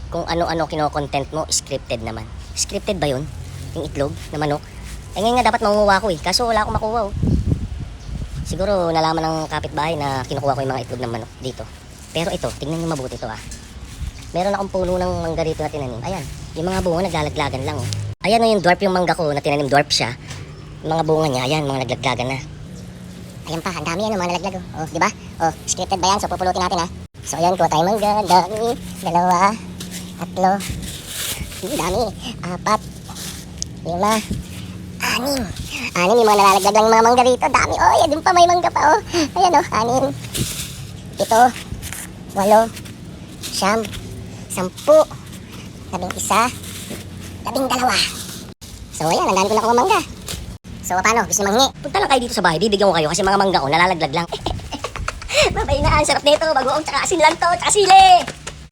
kung ano-ano kino-content mo, scripted naman. Scripted ba yun? Yung itlog na manok? Eh ngayon nga dapat mangunguha ko eh, kaso wala akong makuha oh. Siguro nalaman ng kapitbahay na kinukuha ko yung mga itlog ng manok dito. Pero ito, tingnan nyo mabuti ito ah. Meron akong puno ng mangga rito na tinanim. Ayan, yung mga bunga naglalaglagan lang oh. Ayan o yung dwarf yung mangga ko na tinanim, dwarf siya. Yung mga bunga niya, ayan, mga naglaglagan na. Ayan pa, ang dami yan, mga nalaglag oh. Oh, di ba? Oh, scripted ba yan? So pupulutin natin ha. So ayan, kuha tayo mangga, dami, dalawa, tatlo, dami, apat, lima, anim. Anim yung mga nalalaglag lang yung mga mangga rito. Dami, oh, yan pa may mangga pa oh. Ayan oh, anim, pito, walo, siyam, 10, 11, 12. So ayan, ang dami ko nakuha mangga. So paano? Gusto nyo manghi? Punta lang kayo dito sa bahay, bibigyan ko kayo kasi mga mangga ko nalalaglag lang. Babay na, ang sarap nito, bagoong tsaka asin lang to, tsaka sili.